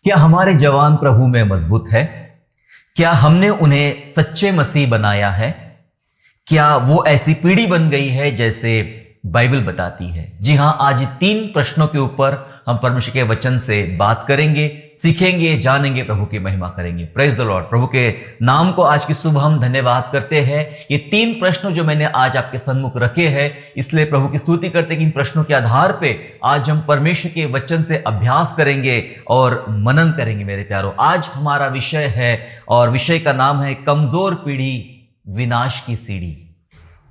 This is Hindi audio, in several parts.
क्या हमारे जवान प्रभु में मजबूत है? क्या हमने उन्हें सच्चे मसीह बनाया है? क्या वो ऐसी पीढ़ी बन गई है जैसे बाइबल बताती है? जी हां, आज 3 प्रश्नों के ऊपर हम परमेश्वर के वचन से बात करेंगे, सीखेंगे, जानेंगे, प्रभु की महिमा करेंगे। Praise the Lord. प्रभु के नाम को आज की सुबह हम धन्यवाद करते हैं। ये 3 प्रश्न जो मैंने आज आपके सम्मुख रखे हैं, इसलिए प्रभु की स्तुति करते हैं कि इन प्रश्नों के आधार पे आज हम परमेश्वर के वचन से अभ्यास करेंगे और मनन करेंगे। मेरे प्यारों, आज हमारा विषय है और विषय का नाम है कमजोर पीढ़ी विनाश की सीढ़ी।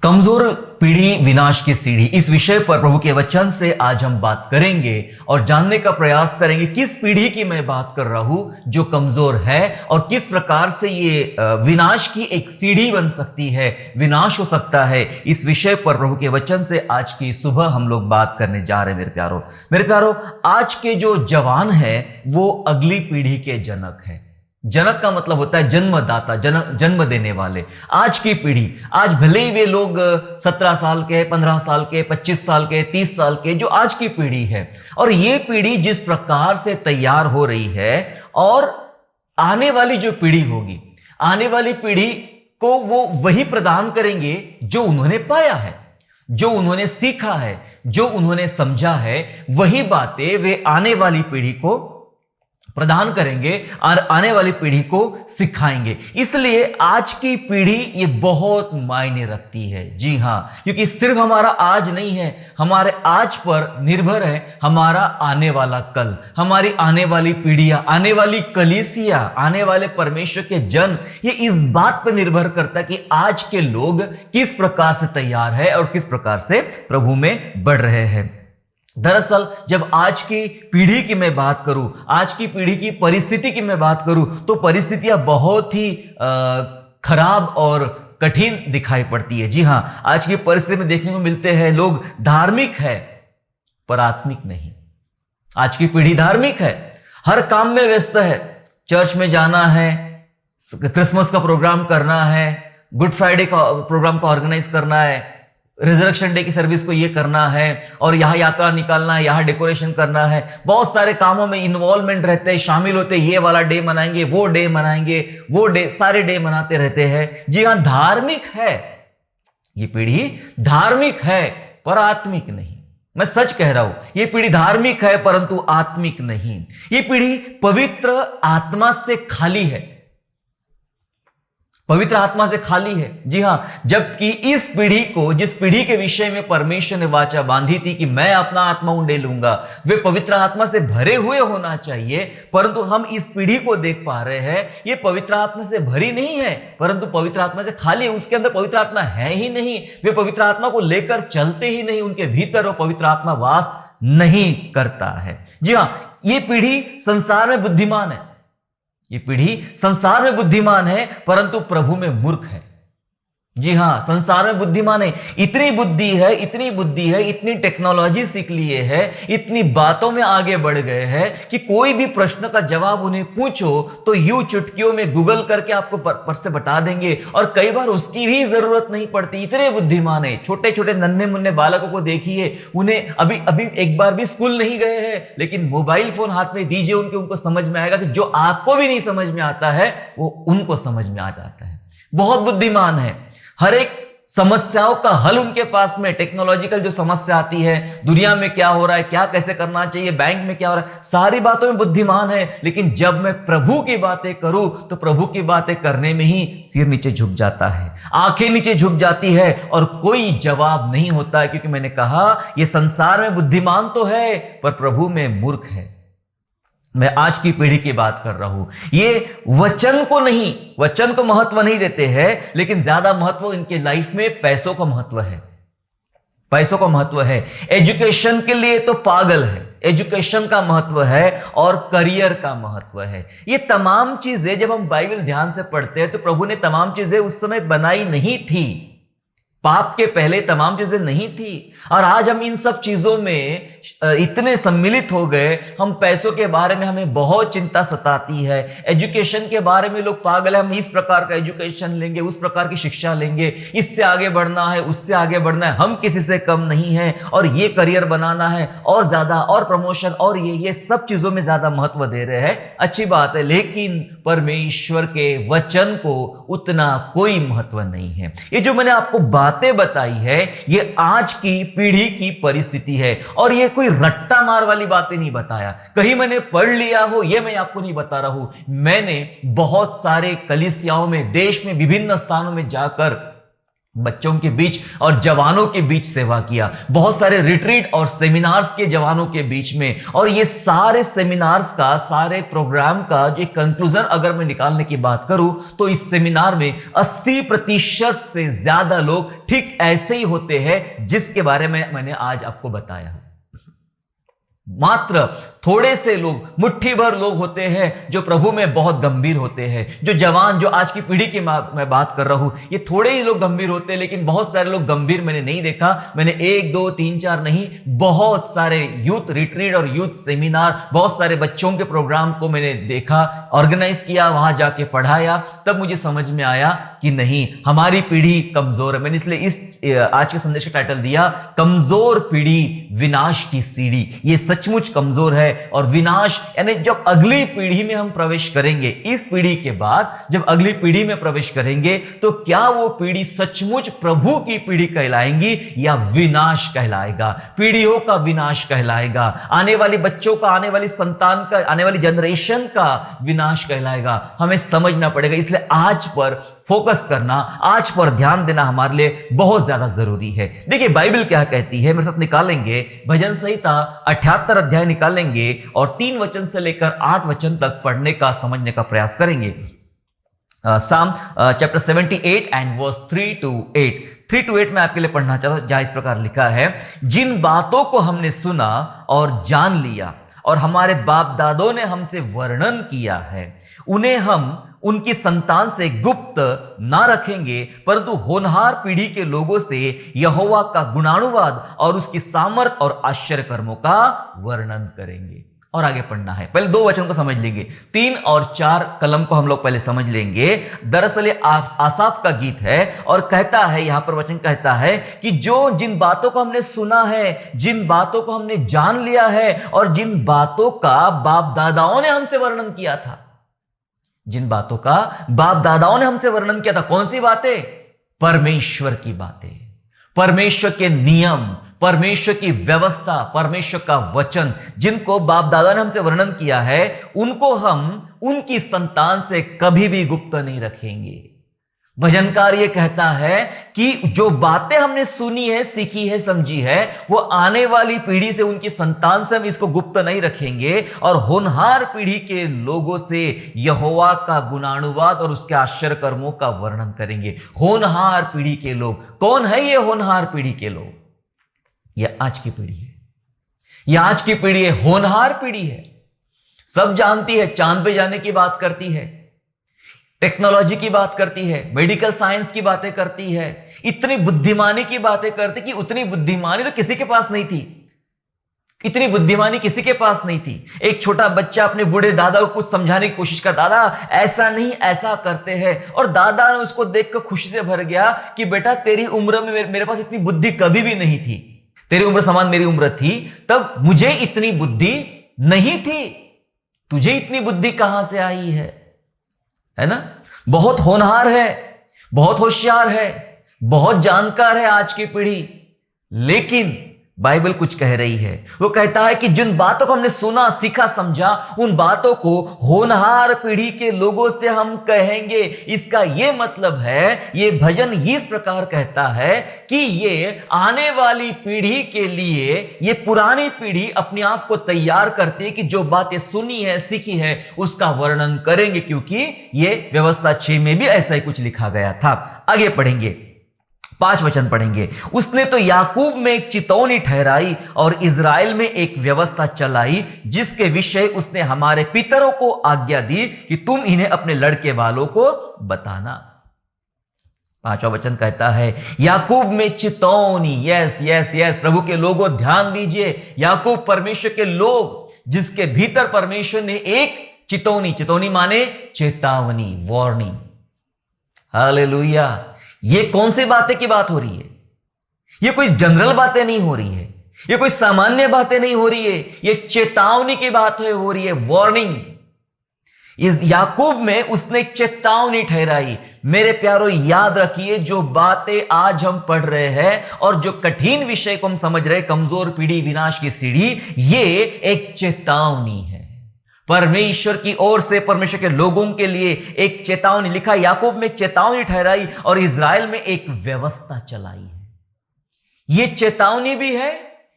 कमजोर पीढ़ी विनाश की सीढ़ी, इस विषय पर प्रभु के वचन से आज हम बात करेंगे और जानने का प्रयास करेंगे किस पीढ़ी की मैं बात कर रहा हूं जो कमजोर है और किस प्रकार से ये विनाश की एक सीढ़ी बन सकती है, विनाश हो सकता है। इस विषय पर प्रभु के वचन से आज की सुबह हम लोग बात करने जा रहे हैं। मेरे प्यारों, आज के जो जवान है वो अगली पीढ़ी के जनक है। जनक का मतलब होता है जन्मदाता, जन्म देने वाले। आज की पीढ़ी, आज भले ही वे लोग 17 साल के, 15 साल के, 25 साल के, 30 साल के, जो आज की पीढ़ी है, और ये पीढ़ी जिस प्रकार से तैयार हो रही है और आने वाली जो पीढ़ी होगी, आने वाली पीढ़ी को वो वही प्रदान करेंगे जो उन्होंने पाया है, जो उन्होंने सीखा है, जो उन्होंने समझा है, वही बातें वे आने वाली पीढ़ी को प्रदान करेंगे और आने वाली पीढ़ी को सिखाएंगे। इसलिए आज की पीढ़ी ये बहुत मायने रखती है। जी हां, क्योंकि सिर्फ हमारा आज नहीं है, हमारे आज पर निर्भर है हमारा आने वाला कल, हमारी आने वाली पीढ़ियां, आने वाली कलीसिया, आने वाले परमेश्वर के जन। ये इस बात पर निर्भर करता है कि आज के लोग किस प्रकार से तैयार है और किस प्रकार से प्रभु में बढ़ रहे हैं। दरअसल जब आज की पीढ़ी की मैं बात करूं, आज की पीढ़ी की परिस्थिति की मैं बात करूं, तो परिस्थितियां बहुत ही खराब और कठिन दिखाई पड़ती है। जी हां, आज की परिस्थिति में देखने को मिलते हैं लोग धार्मिक है पर आत्मिक नहीं। आज की पीढ़ी धार्मिक है, हर काम में व्यस्त है, चर्च में जाना है, क्रिसमस का प्रोग्राम करना है, गुड फ्राइडे का प्रोग्राम को ऑर्गेनाइज करना है, रिजर्वेशन डे की सर्विस को ये करना है, और यहाँ यात्रा निकालना है, यहाँ डेकोरेशन करना है। बहुत सारे कामों में इन्वॉल्वमेंट रहते हैं, शामिल होते हैं। ये वाला डे मनाएंगे, वो डे मनाएंगे, वो डे, सारे डे मनाते रहते हैं। जी हाँ, धार्मिक है, ये पीढ़ी धार्मिक है पर आत्मिक नहीं। मैं सच कह रहा हूं, ये पीढ़ी धार्मिक है परंतु आत्मिक नहीं। ये पीढ़ी पवित्र आत्मा से खाली है, पवित्र आत्मा से खाली है। जी हां, जबकि इस पीढ़ी को, जिस पीढ़ी के विषय में परमेश्वर ने वाचा बांधी थी कि मैं अपना आत्मा उंडे लूंगा, वे पवित्र आत्मा से भरे हुए होना चाहिए, परंतु हम इस पीढ़ी को देख पा रहे हैं ये पवित्र आत्मा से भरी नहीं है परंतु पवित्र आत्मा से खाली है। उसके अंदर पवित्र आत्मा है ही नहीं, वे पवित्र आत्मा को लेकर चलते ही नहीं, उनके भीतर वो पवित्र आत्मा वास नहीं करता है। जी हां, ये पीढ़ी संसार में बुद्धिमान है, ये पीढ़ी संसार में बुद्धिमान है परंतु प्रभु में मूर्ख है। जी हां, संसार में बुद्धिमान है, इतनी बुद्धि है, इतनी बुद्धि है, इतनी टेक्नोलॉजी सीख लिए है, इतनी बातों में आगे बढ़ गए हैं कि कोई भी प्रश्न का जवाब उन्हें पूछो तो यूं चुटकियों में गूगल करके आपको पर से बता देंगे, और कई बार उसकी भी जरूरत नहीं पड़ती, इतने बुद्धिमान है। छोटे छोटे नन्हे मुन्ने बालकों को देखिए, उन्हें अभी अभी एक बार भी स्कूल नहीं गए हैं, लेकिन मोबाइल फोन हाथ में दीजिए उनको समझ में आएगा कि जो आपको भी नहीं समझ में आता है वो उनको समझ में आ जाता है। बहुत बुद्धिमान है, हर एक समस्याओं का हल उनके पास में। टेक्नोलॉजिकल जो समस्या आती है, दुनिया में क्या हो रहा है, क्या कैसे करना चाहिए, बैंक में क्या हो रहा है, सारी बातों में बुद्धिमान है। लेकिन जब मैं प्रभु की बातें करूं तो प्रभु की बातें करने में ही सिर नीचे झुक जाता है, आंखें नीचे झुक जाती है और कोई जवाब नहीं होता है, क्योंकि मैंने कहा यह संसार में बुद्धिमान तो है पर प्रभु में मूर्ख है। मैं आज की पीढ़ी की बात कर रहा हूं, ये वचन को महत्व नहीं देते हैं, लेकिन ज्यादा महत्व इनके लाइफ में पैसों का महत्व है, पैसों का महत्व है। एजुकेशन के लिए तो पागल है, एजुकेशन का महत्व है और करियर का महत्व है। ये तमाम चीजें जब हम बाइबल ध्यान से पढ़ते हैं तो प्रभु ने तमाम चीजें उस समय बनाई नहीं थी, पाप के पहले तमाम चीजें नहीं थी, और आज हम इन सब चीजों में इतने सम्मिलित हो गए। हम पैसों के बारे में हमें बहुत चिंता सताती है, एजुकेशन के बारे में लोग पागल है, हम इस प्रकार का एजुकेशन लेंगे, उस प्रकार की शिक्षा लेंगे, इससे आगे बढ़ना है, उससे आगे बढ़ना है, हम किसी से कम नहीं है, और ये करियर बनाना है और ज्यादा, और प्रमोशन, और ये सब चीजों में ज्यादा महत्व दे रहे हैं। अच्छी बात है, लेकिन परमेश्वर के वचन को उतना कोई महत्व नहीं है। ये जो मैंने आपको बातें बताई है, ये आज की पीढ़ी की परिस्थिति है, और ये कोई रट्टा मार वाली बातें नहीं बताया, कहीं मैंने पढ़ लिया हो ये मैं आपको नहीं बता रहा हूं। मैंने बहुत सारे कलीसियाओं में, देश में विभिन्न स्थानों में जाकर बच्चों के बीच और जवानों के बीच सेवा किया, बहुत सारे रिट्रीट और सेमिनार्स के जवानों के बीच में, और ये सारे सेमिनार्स का, सारे प्रोग्राम का जो कंक्लूजन अगर मैं निकालने की बात करूं तो इस सेमिनार में 80% से ज्यादा लोग ठीक ऐसे ही होते हैं जिसके बारे में मैंने आज आपको बताया। मात्र थोड़े से लोग, मुट्ठी भर लोग होते हैं जो प्रभु में बहुत गंभीर होते हैं। जो जवान, जो आज की पीढ़ी की मैं बात कर रहा हूं, ये थोड़े ही लोग गंभीर होते हैं, लेकिन बहुत सारे लोग गंभीर मैंने नहीं देखा। मैंने 1, 2, 3, 4 नहीं, बहुत सारे यूथ रिट्रीट और यूथ सेमिनार, बहुत सारे बच्चों के प्रोग्राम को मैंने देखा, ऑर्गेनाइज किया, वहां जाके पढ़ाया। तब मुझे समझ में आया कि नहीं, हमारी पीढ़ी कमजोर है। मैंने इसलिए इस आज के संदेश का टाइटल दिया, कमजोर पीढ़ी विनाश की सीढ़ी। ये सचमुच कमजोर है, और विनाश यानी जब अगली पीढ़ी में हम प्रवेश करेंगे, इस पीढ़ी के बाद जब अगली पीढ़ी में प्रवेश करेंगे, तो क्या वो पीढ़ी सचमुच प्रभु की पीढ़ी कहलाएंगी या विनाश कहलाएगा, पीढ़ियों का विनाश कहलाएगा, आने वाली बच्चों का, आने वाली संतान का, आने वाली जनरेशन का विनाश कहलाएगा। हमें समझना पड़ेगा। इसलिए आज पर फोकस करना, आज पर ध्यान देना हमारे लिए बहुत ज्यादा जरूरी है। देखिए बाइबल क्या कहती है, मेरे साथ निकालेंगे भजन संहिता 78 अध्याय निकालेंगे, और 3 वचन से लेकर 8 वचन तक पढ़ने का, समझने का प्रयास करेंगे। Psalm chapter 78 and verse 3 to 8 मैं आपके लिए पढ़ना चाहता हूं, जहां इस प्रकार लिखा है, जिन बातों को हमने सुना और जान लिया और हमारे बाप दादों ने हमसे वर्णन किया है, उन्हें हम उनकी संतान से गुप्त ना रखेंगे, परंतु होनहार पीढ़ी के लोगों से यहोवा का गुणानुवाद और उसकी सामर्थ और आश्चर्य कर्मों का वर्णन करेंगे। और आगे पढ़ना है, पहले 2 वचन को समझ लेंगे, 3 और 4 कलम को हम लोग पहले समझ लेंगे। दरअसल आसाफ का गीत है, और कहता है, यहां पर वचन कहता है कि जिन बातों को हमने सुना है, जिन बातों को हमने जान लिया है, और जिन बातों का बाप दादाओं ने हमसे वर्णन किया था, जिन बातों का बाप दादाओं ने हमसे वर्णन किया था। कौन सी बातें? परमेश्वर की बातें, परमेश्वर के नियम, परमेश्वर की व्यवस्था, परमेश्वर का वचन, जिनको बाप दादा ने हमसे वर्णन किया है, उनको हम उनकी संतान से कभी भी गुप्त नहीं रखेंगे। भजनकार ये कहता है कि जो बातें हमने सुनी है, सीखी है, समझी है, वो आने वाली पीढ़ी से, उनकी संतान से हम इसको गुप्त नहीं रखेंगे, और होनहार पीढ़ी के लोगों से यहोवा का गुणानुवाद और उसके आश्चर्य कर्मों का वर्णन करेंगे। होनहार पीढ़ी के लोग कौन है? ये होनहार पीढ़ी के लोग, ये आज की पीढ़ी है, ये आज की पीढ़ी है, होनहार पीढ़ी है। सब जानती है, चांद पे जाने की बात करती है, टेक्नोलॉजी की बात करती है, मेडिकल साइंस की बातें करती है, इतनी बुद्धिमानी की बातें करती कि उतनी बुद्धिमानी तो किसी के पास नहीं थी, इतनी बुद्धिमानी किसी के पास नहीं थी। एक छोटा बच्चा अपने बूढ़े दादा को कुछ समझाने की कोशिश करता, दादा ऐसा नहीं ऐसा करते हैं, और दादा ने उसको देखकर खुशी से भर गया कि बेटा तेरी उम्र में मेरे पास इतनी बुद्धि कभी भी नहीं थी, तेरी उम्र समान मेरी उम्र थी, तब मुझे इतनी बुद्धि नहीं थी, तुझे इतनी बुद्धि कहां से आई है ना? बहुत होनहार है, बहुत होशियार है, बहुत जानकार है आज की पीढ़ी। लेकिन बाइबल कुछ कह रही है, वो कहता है कि जिन बातों को हमने सुना, सीखा, समझा, उन बातों को होनहार पीढ़ी के लोगों से हम कहेंगे। इसका यह मतलब है, ये भजन इस प्रकार कहता है कि ये आने वाली पीढ़ी के लिए, ये पुरानी पीढ़ी अपने आप को तैयार करती है कि जो बातें सुनी है, सीखी है, उसका वर्णन करेंगे, क्योंकि ये व्यवस्था 6 में भी ऐसा ही कुछ लिखा गया था। आगे पढ़ेंगे, 5 वचन पढ़ेंगे। उसने तो याकूब में एक चितौनी ठहराई और इजराइल में एक व्यवस्था चलाई, जिसके विषय उसने हमारे पितरों को आज्ञा दी कि तुम इन्हें अपने लड़के वालों को बताना। 5वां वचन कहता है याकूब में चितौनी। यस यस यस, प्रभु के लोगों ध्यान दीजिए, याकूब परमेश्वर के लोग जिसके भीतर परमेश्वर ने एक चितौनी, चितौनी माने चेतावनी, वार्निंग। हालेलुया। ये कौन सी बातें की बात हो रही है? ये कोई जनरल बातें नहीं हो रही है, ये कोई सामान्य बातें नहीं हो रही है, ये चेतावनी की बातें हो रही है, वार्निंग। इस याकूब में उसने एक चेतावनी ठहराई। मेरे प्यारों, याद रखिए, जो बातें आज हम पढ़ रहे हैं और जो कठिन विषय को हम समझ रहे हैं, कमजोर पीढ़ी, विनाश की सीढ़ी, ये एक चेतावनी है परमेश्वर की ओर से, परमेश्वर के लोगों के लिए एक चेतावनी। लिखा याकूब में चेतावनी ठहराई और इज़राइल में एक व्यवस्था चलाई है। ये चेतावनी भी है,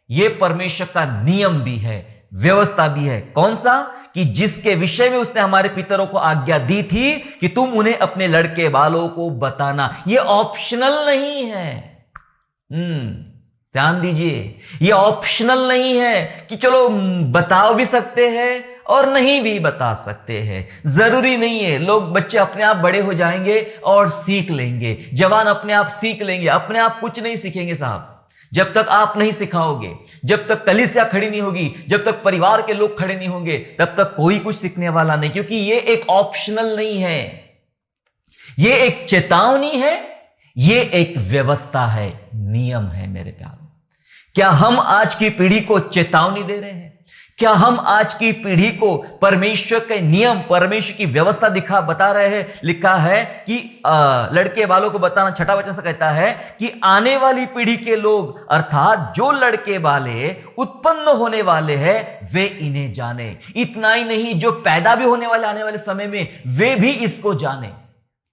ये परमेश्वर का नियम भी है, व्यवस्था भी है। कौन सा? कि जिसके विषय में उसने हमारे पितरों को आज्ञा दी थी कि तुम उन्हें अपने लड़के बालों को बताना। ये ऑप्शनल नहीं है। ध्यान दीजिए, ये ऑप्शनल नहीं है कि चलो बताओ भी सकते हैं और नहीं भी बता सकते हैं। जरूरी नहीं है। लोग, बच्चे अपने आप बड़े हो जाएंगे और सीख लेंगे, जवान अपने आप सीख लेंगे। अपने आप कुछ नहीं सीखेंगे साहब, जब तक आप नहीं सिखाओगे, जब तक कलीसिया खड़ी नहीं होगी, जब तक परिवार के लोग खड़े नहीं होंगे, तब तक कोई कुछ सीखने वाला नहीं। क्योंकि ये एक ऑप्शनल नहीं है, ये एक चेतावनी है, ये एक व्यवस्था है, नियम है। मेरे प्यारों, क्या हम आज की पीढ़ी को चेतावनी दे रहे हैं? क्या हम आज की पीढ़ी को परमेश्वर के नियम, परमेश्वर की व्यवस्था बता रहे हैं? लिखा है कि लड़के वालों को बताना। 6वां वचन से कहता है कि आने वाली पीढ़ी के लोग, अर्थात जो लड़के वाले उत्पन्न होने वाले हैं, वे इन्हें जाने। इतना ही नहीं, जो पैदा भी होने वाले आने वाले समय में, वे भी इसको जाने,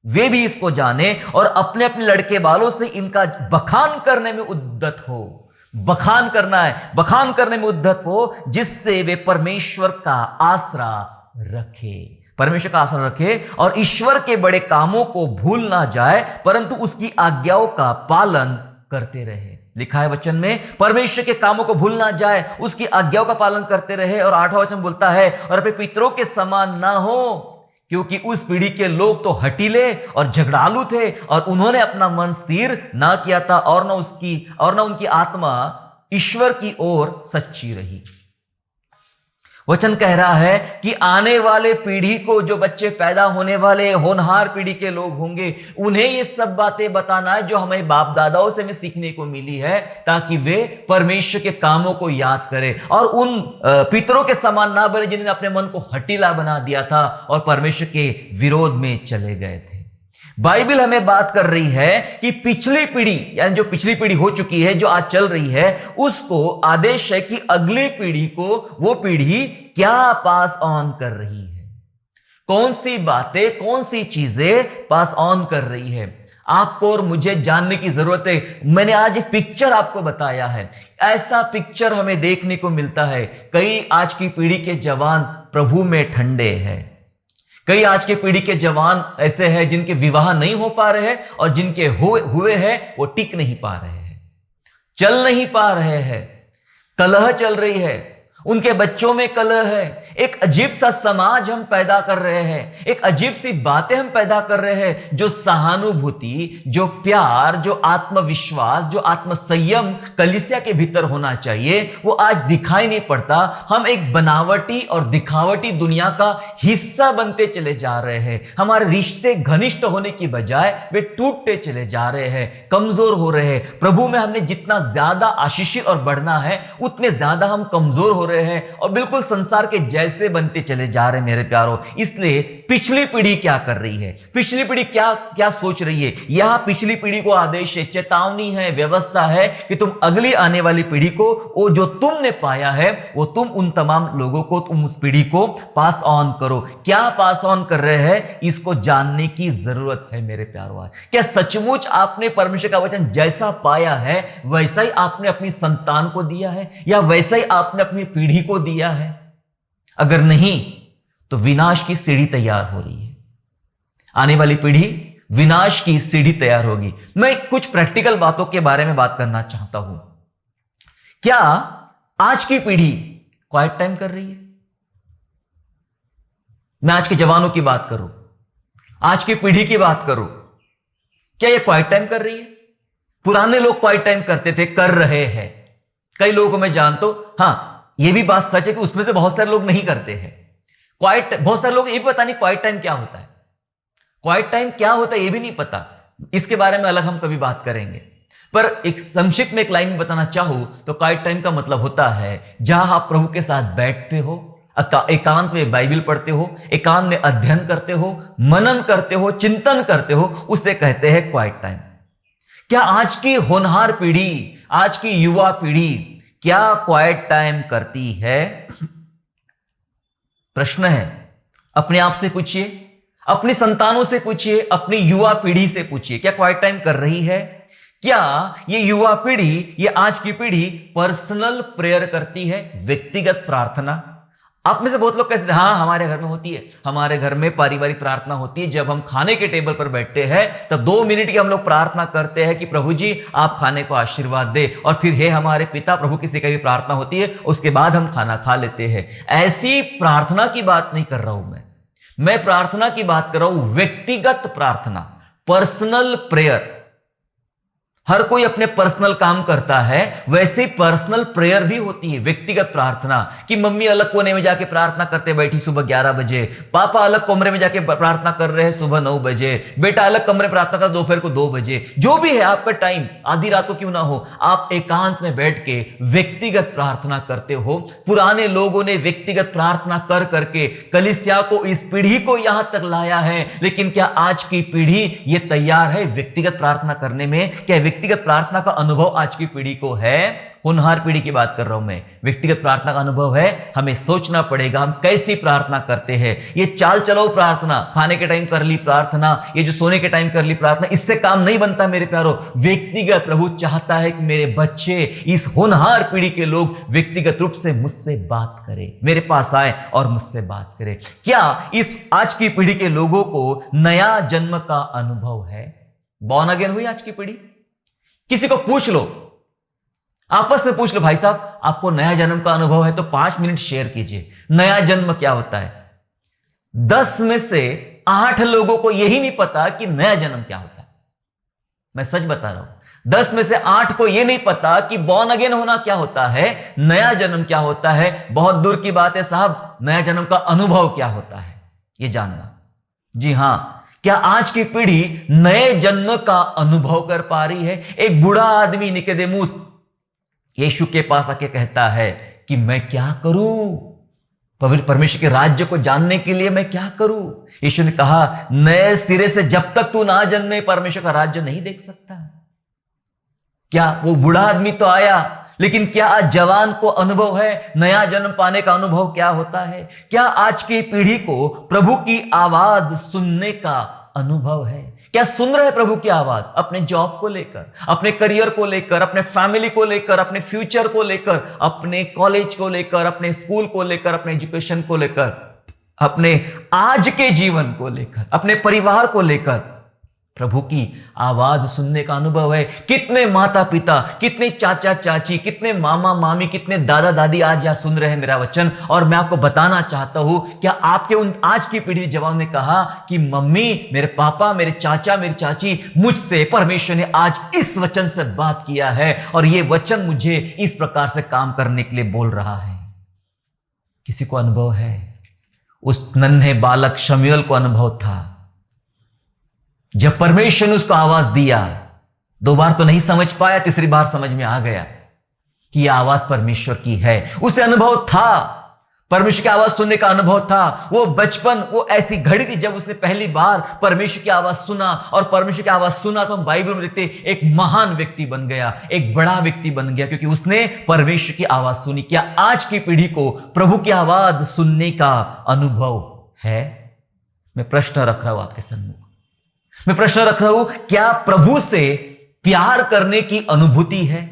वे भी इसको जाने और अपने अपने लड़के वालों से इनका बखान करने में उद्यत हो। बखान करना है, बखान करने में उद्यत हो, जिससे वे परमेश्वर का आसरा रखे, परमेश्वर का आसरा रखे और ईश्वर के बड़े कामों को भूल ना जाए, परंतु उसकी आज्ञाओं का पालन करते रहे। लिखा है वचन में, परमेश्वर के कामों को भूल ना जाए, उसकी आज्ञाओं का पालन करते रहे। और 8वां वचन बोलता है, और अपने पितरों के समान ना हो, क्योंकि उस पीढ़ी के लोग तो हठीले और झगड़ालू थे और उन्होंने अपना मन स्थिर ना किया था और ना उनकी आत्मा ईश्वर की ओर सच्ची रही। वचन कह रहा है कि आने वाले पीढ़ी को, जो बच्चे पैदा होने वाले होनहार पीढ़ी के लोग होंगे, उन्हें ये सब बातें बताना है जो हमें बाप दादाओं से हमें सीखने को मिली है, ताकि वे परमेश्वर के कामों को याद करें और उन पितरों के समान ना बने जिन्होंने अपने मन को हठीला बना दिया था और परमेश्वर के विरोध में चले गए थे। बाइबल हमें बात कर रही है कि पिछली पीढ़ी, यानी जो पिछली पीढ़ी हो चुकी है, जो आज चल रही है, उसको आदेश है कि अगली पीढ़ी को वो पीढ़ी क्या पास ऑन कर रही है, कौन सी बातें, कौन सी चीजें पास ऑन कर रही है। आपको और मुझे जानने की जरूरत है। मैंने आज एक पिक्चर आपको बताया है, ऐसा पिक्चर हमें देखने को मिलता है। कई आज की पीढ़ी के जवान प्रभु में ठंडे हैं, कई आज के पीढ़ी के जवान ऐसे हैं जिनके विवाह नहीं हो पा रहे हैं और जिनके हुए हैं वो टिक नहीं पा रहे हैं, चल नहीं पा रहे हैं, कलह चल रही है, उनके बच्चों में कलह है। एक अजीब सा समाज हम पैदा कर रहे हैं, एक अजीब सी बातें हम पैदा कर रहे हैं। जो सहानुभूति, जो प्यार, जो आत्मविश्वास, जो आत्मसंयम कलीसिया के भीतर होना चाहिए, वो आज दिखाई नहीं पड़ता। हम एक बनावटी और दिखावटी दुनिया का हिस्सा बनते चले जा रहे हैं। हमारे रिश्ते घनिष्ठ होने की बजाय वे टूटते चले जा रहे हैं, कमजोर हो रहे हैं। प्रभु में हमने जितना ज्यादा आशीषित और बढ़ना है, उतने ज्यादा हम कमजोर हो रहे हैं और बिल्कुल संसार के जैसे बनते चले जा रहे हैं मेरे प्यारों। इसलिए पिछली पीढ़ी क्या कर रही है, पिछली पीढ़ी क्या क्या सोच रही है, यहां पिछली पीढ़ी को आदेश है, चेतावनी है, व्यवस्था है कि तुम अगली आने वाली पीढ़ी को वो जो तुमने पाया है, वो तुम उन तमाम लोगों को, तुम उस पीढ़ी को पास ऑन करो। क्या पास ऑन कर रहे हैं, इसको जानने की जरूरत है मेरे प्यारों। क्या सचमुच आपने परमेश्वर का वचन जैसा पाया है वैसा ही आपने अपनी संतान को दिया है, या वैसा ही आपने अपनी पीढ़ी को दिया है? अगर नहीं तो विनाश की सीढ़ी तैयार हो रही है, आने वाली पीढ़ी विनाश की सीढ़ी तैयार होगी। मैं कुछ प्रैक्टिकल बातों के बारे में बात करना चाहता हूं। क्या आज की पीढ़ी क्वाइट टाइम कर रही है? मैं आज के जवानों की बात करूं, आज की पीढ़ी की बात करूं, क्या ये क्वाइट टाइम कर रही है? पुराने लोग क्वाइट टाइम करते थे, कर रहे हैं। कई लोगों को मैं जानता हूं, हां ये भी बात सच है कि उसमें से बहुत सारे लोग नहीं करते हैं क्वाइट। बहुत सारे लोग ये भी पता नहीं क्वाइट टाइम क्या होता है, क्वाइट टाइम क्या होता है ये भी नहीं पता। इसके बारे में अलग हम कभी बात करेंगे, पर एक संक्षिप्त में एक लाइन में बताना चाहूं तो क्वाइट टाइम का मतलब होता है जहां आप प्रभु के साथ बैठते हो, एकांत में बाइबल पढ़ते हो, एकांत में अध्ययन करते हो, मनन करते हो, चिंतन करते हो, उसे कहते हैं क्वाइट टाइम। क्या आज की होनहार पीढ़ी, आज की युवा पीढ़ी क्या क्वाइट टाइम करती है? प्रश्न है, अपने आप से पूछिए, अपनी संतानों से पूछिए, अपनी युवा पीढ़ी से पूछिए, क्या क्वाइट टाइम कर रही है? क्या ये युवा पीढ़ी, ये आज की पीढ़ी पर्सनल प्रेयर करती है, व्यक्तिगत प्रार्थना? आप में से बहुत लोग कैसे, हाँ हमारे घर में होती है, हमारे घर में पारिवारिक प्रार्थना होती है। जब हम खाने के टेबल पर बैठते हैं तब 2 मिनट की हम लोग प्रार्थना करते हैं कि प्रभु जी आप खाने को आशीर्वाद दे, और फिर हे हमारे पिता, प्रभु किसी का भी प्रार्थना होती है, उसके बाद हम खाना खा लेते हैं। ऐसी प्रार्थना की बात नहीं कर रहा हूं मैं प्रार्थना की बात कर रहा हूं, व्यक्तिगत प्रार्थना, पर्सनल प्रेयर। हर कोई अपने पर्सनल काम करता है, वैसे पर्सनल प्रेयर भी होती है, व्यक्तिगत प्रार्थना। कि मम्मी अलग कोने में जाके प्रार्थना करते बैठी सुबह 11 बजे, पापा अलग कमरे में जाके प्रार्थना कर रहे हैं सुबह 9 बजे, बेटा अलग कमरे प्रार्थना कर दोपहर को 2 बजे। जो भी है आपका टाइम, आधी रातों क्यों ना हो, आप एकांत में बैठ के व्यक्तिगत प्रार्थना करते हो। पुराने लोगों ने व्यक्तिगत प्रार्थना कर करके कलीसिया को, इस पीढ़ी को यहां तक लाया है। लेकिन क्या आज की पीढ़ी ये तैयार है व्यक्तिगत प्रार्थना करने में? क्या व्यक्तिगत प्रार्थना का अनुभव आज की पीढ़ी को है? होनहार पीढ़ी की बात कर रहा हूं मैं, व्यक्तिगत प्रार्थना का अनुभव है? हमें सोचना पड़ेगा हम कैसी प्रार्थना करते हैं। ये चाल चलो प्रार्थना, खाने के टाइम कर ली प्रार्थना, ये जो सोने के टाइम कर ली प्रार्थना, इससे काम नहीं बनता मेरे प्यारो। व्यक्तिगत प्रभु चाहता है कि मेरे बच्चे, इस होनहार पीढ़ी के लोग व्यक्तिगत रूप से मुझसे बात करें, मेरे पास आए और मुझसे बात करें। क्या इस आज की पीढ़ी के लोगों को नया जन्म का अनुभव है? बॉर्न अगेन हुई आज की पीढ़ी? किसी को पूछ लो, आपस में पूछ लो, भाई साहब आपको नया जन्म का अनुभव है तो 5 मिनट शेयर कीजिए, नया जन्म क्या होता है। 10 में से 8 लोगों को यही नहीं पता कि नया जन्म क्या होता है। मैं सच बता रहा हूं, 10 में से 8 को यह नहीं पता कि बॉर्न अगेन होना क्या होता है, नया जन्म क्या होता है। बहुत दूर की बात है साहब, नया जन्म का अनुभव क्या होता है यह जानना। जी हां, क्या आज की पीढ़ी नए जन्म का अनुभव कर पा रही है? एक बूढ़ा आदमी निकोदेमुस यीशु के पास आके कहता है कि मैं क्या करूं, परमेश्वर के राज्य को जानने के लिए मैं क्या करूं? यीशु ने कहा, नए सिरे से जब तक तू ना जन्मे परमेश्वर का राज्य नहीं देख सकता। क्या वो बूढ़ा आदमी तो आया, लेकिन क्या आज जवान को अनुभव है नया जन्म पाने का अनुभव क्या होता है? क्या आज की पीढ़ी को प्रभु की आवाज सुनने का अनुभव है? क्या सुन रहे प्रभु की आवाज अपने जॉब को लेकर, अपने करियर को लेकर, अपने फैमिली को लेकर, अपने फ्यूचर को लेकर, अपने कॉलेज को लेकर, अपने स्कूल को लेकर, अपने एजुकेशन को लेकर, अपने आज के जीवन को लेकर, अपने परिवार को लेकर प्रभु की आवाज सुनने का अनुभव है? कितने माता पिता, कितने चाचा चाची, कितने मामा मामी, कितने दादा दादी आज यहां सुन रहे हैं मेरा वचन। और मैं आपको बताना चाहता हूं, क्या आपके उन आज की पीढ़ी जवान ने कहा कि मम्मी, मेरे पापा, मेरे चाचा, मेरी चाची, मुझसे परमेश्वर ने आज इस वचन से बात किया है और यह वचन मुझे इस प्रकार से काम करने के लिए बोल रहा है? किसी को अनुभव है? उस नन्हे बालक शमूएल को अनुभव था, जब परमेश्वर ने उसको आवाज दिया, 2 बार तो नहीं समझ पाया, तीसरी बार समझ में आ गया कि यह आवाज परमेश्वर की है। उसे अनुभव था, परमेश्वर की आवाज सुनने का अनुभव था। वो बचपन, वो ऐसी घड़ी थी जब उसने पहली बार परमेश्वर की आवाज सुना, और परमेश्वर की आवाज सुना तो हम बाइबल में देखते एक महान व्यक्ति बन गया, एक बड़ा व्यक्ति बन गया, क्योंकि उसने परमेश्वर की आवाज सुनी। क्या आज की पीढ़ी को प्रभु की आवाज सुनने का अनुभव है? मैं प्रश्न रख रहा हूं आपके सम्मुख, मैं प्रश्न रख रहा हूं, क्या प्रभु से प्यार करने की अनुभूति है?